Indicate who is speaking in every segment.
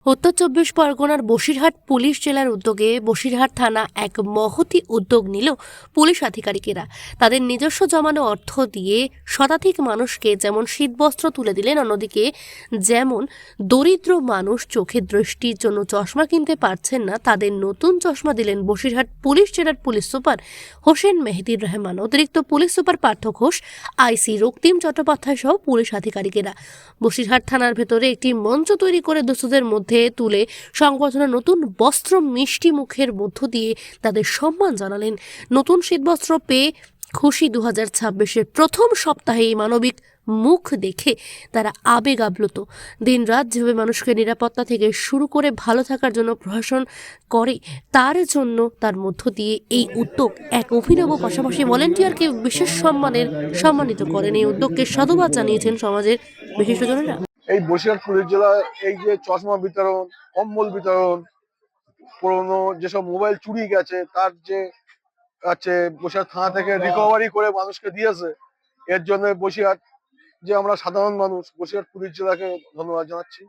Speaker 1: উত্তর চব্বিশ পরগনার বসিরহাট পুলিশ জেলার উদ্যোগে বসিরহাট থানা এক মহতী উদ্যোগ নিল পুলিশ আধিকারিকেরা। তাদের নিজস্ব জমানো অর্থ দিয়ে শতাধিক মানুষকে যেমন শীতবস্ত্র তুলে দিলেন, অন্যদিকে যেমন দরিদ্র মানুষ চোখের দৃষ্টির জন্য চশমা কিনতে পারছেন না, তাদের নতুন চশমা দিলেন বসিরহাট পুলিশ জেলার পুলিশ সুপার হোসেন মেহেদির রহমান, অতিরিক্ত পুলিশ সুপার পার্থ ঘোষ, আইসি রক্তিম চট্টোপাধ্যায় সহ পুলিশ আধিকারিকেরা। বসিরহাট থানার ভেতরে একটি মঞ্চ তৈরি করে দস্যুদের মধ্যে তুলে সংবর্ধনার নতুন বস্ত্র মিষ্টি মুখের মধ্য দিয়ে তাদের সম্মান জানালেন। নতুন শীতবস্ত্র পেয়ে খুশি 2026-এর প্রথম সপ্তাহে এই মানবিক মুখ দেখে তারা আবেগ আপ্লুত। দিনরাত যেভাবে মানুষকে নিরাপত্তা থেকে শুরু করে ভালো থাকার জন্য প্রশাসন করে, তার জন্য তার মধ্য দিয়ে এই উদ্যোগ এক অভিনব, পাশাপাশি ভলেন্টিয়ারকে বিশেষ সম্মানিত করেন। এই উদ্যোগকে সাধুবাদ জানিয়েছেন সমাজের বিশিষ্টজনেরা।
Speaker 2: এই বসিরহাট পুলিশ জেলা এই যে চশমা বিতরণ, কম্বল বিতরণ, পুরোনো যেসব মোবাইল চুরি গেছে তার যে আছে বসিরহাট থানা থেকে রিকভারি করে মানুষকে দিয়েছে, এর জন্য বসিরহাট যে আমরা সাধারণ মানুষ বসিরহাট পুলিশ জেলাকে ধন্যবাদ জানাচ্ছি।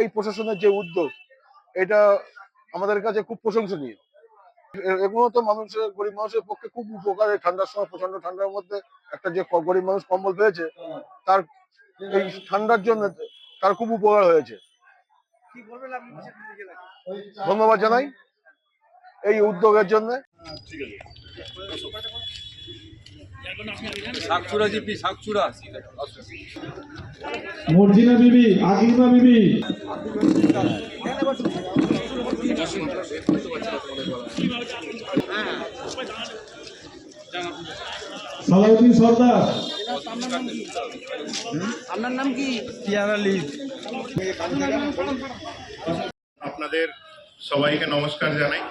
Speaker 2: এই প্রশাসনের যে উদ্যোগ, এটা আমাদের কাছে খুব প্রশংসনীয়। এগুলো তো মানুষের, গরিব মানুষের পক্ষে খুব উপকার। ঠান্ডার সময়, প্রচন্ড ঠান্ডার মধ্যে একটা যে গরিব মানুষ কম্বল পেয়েছে, তার এই ঠান্ডার জন্য তার খুব উপকার হয়েছে। ধন্যবাদ জানাই এই উদ্যোগের জন্য।
Speaker 3: মর্জিনা বিবি, আগিমা বিবি, সালাউদ্দিন সর্দার।
Speaker 4: আপনার নাম কি?
Speaker 5: আপনাদের সবাইকে নমস্কার জানাই।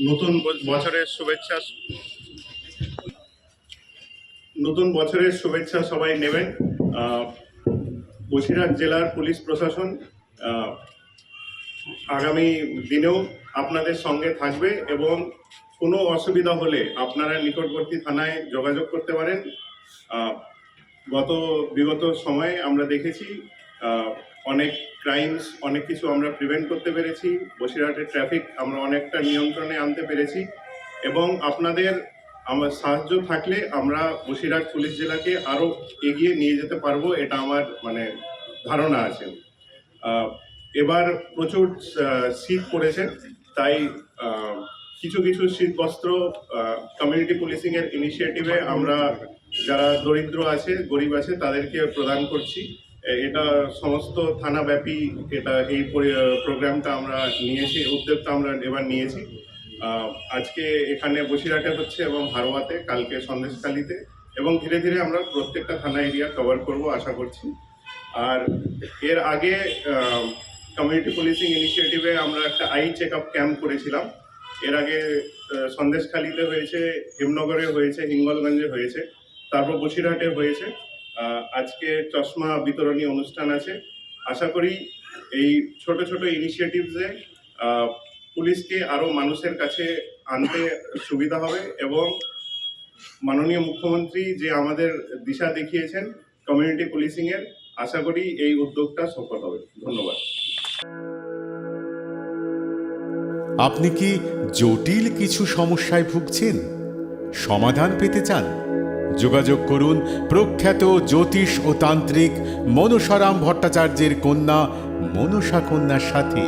Speaker 5: নতুন বছরের শুভেচ্ছা সবাই নেবেন। বসিরহাট জেলার পুলিশ প্রশাসন আগামী দিনেও আপনাদের সঙ্গে থাকবে এবং কোনো অসুবিধা হলে আপনারা নিকটবর্তী থানায় যোগাযোগ করতে পারেন। বিগত সময়ে আমরা দেখেছি অনেক ক্রাইমস, অনেক কিছু আমরা প্রিভেন্ট করতে পেরেছি। বসিরহাটের ট্রাফিক আমরা অনেকটা নিয়ন্ত্রণে আনতে পেরেছি এবং আপনাদের আমার সাহায্য থাকলে আমরা বসিরহাট পুলিশ জেলাকে আরও এগিয়ে নিয়ে যেতে পারবো, এটা আমার ধারণা আছে। এবার প্রচুর শীত পড়েছে, তাই কিছু শীত বস্ত্র কমিউনিটি পুলিশিংয়ের ইনিশিয়েটিভে আমরা যারা দরিদ্র আছে, গরিব আছে, তাদেরকে প্রদান করছি। এটা সমস্ত থানাব্যাপী এই প্রোগ্রামটা আমরা নিয়েছি, উদ্যোগটা আমরা এবার নিয়েছি। আজকে এখানে বসিরহাটে হচ্ছে এবং হারোয়াতে, কালকে সন্দেশখালীতে, এবং ধীরে ধীরে আমরা প্রত্যেকটা থানা এরিয়া কভার করব আশা করছি। আর এর আগে কমিউনিটি পুলিশিং ইনিশিয়েটিভে আমরা একটা আই চেক আপ ক্যাম্প করেছিলাম। এর আগে সন্দেশখালীতে হয়েছে, হেমনগরে হয়েছে, হিঙ্গলগঞ্জে হয়েছে, তারপর বসিরহাটে হয়েছে। আজকে চশমা বিতরণী অনুষ্ঠান আছে। আশা করি এই ছোট ইনিশিয়েটিভসে পুলিশকে আরও মানুষের কাছে আনতে সুবিধা হবে এবং মাননীয় মুখ্যমন্ত্রী যে আমাদের দিশা দেখিয়েছেন কমিউনিটি পুলিশিংয়ের, আশা করি এই উদ্যোগটা সফল হবে। ধন্যবাদ।
Speaker 6: আপনি কি জটিল কিছু সমস্যায় ভুগছেন? সমাধান পেতে চান? যোগাযোগ করুন প্রখ্যাত জ্যোতিষ ও তান্ত্রিক মনসারাম ভট্টাচার্যের কন্যা মনসা কন্যার সাথে।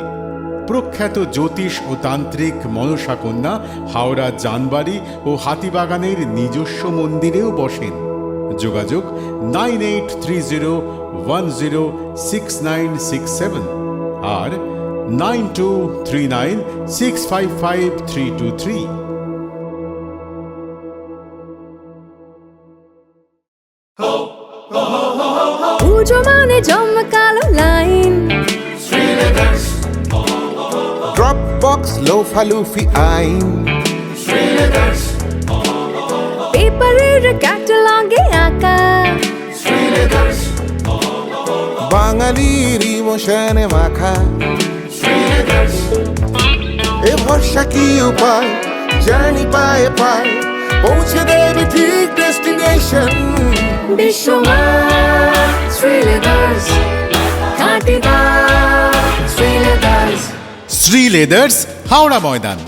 Speaker 6: প্রখ্যাত জ্যোতিষ ও তান্ত্রিক মনসা কন্যা হাওড়া জানবাড়ি ও হাতিবাগানের নিজস্ব মন্দিরেও বসেন। যোগাযোগ 9830106967 আর 9239655323।
Speaker 7: পুজো মানে জমকালো লাইন,
Speaker 8: ড্রপ বক্স লোফালুফি আইন,
Speaker 7: পেপারের ক্যাটালগে আঁকা,
Speaker 8: বাঙালির ইমোশনে মাখা। এ ভরসা কি উপায়, জার্নি পায়ে পায় পৌঁছে দেবে ঠিক ডেস্টিনেশন।
Speaker 7: বিশ্বমান শ্রীলেদার্স, খাঁটি দাম
Speaker 6: শ্রী লেদার্স, হাওড়া ময়দান।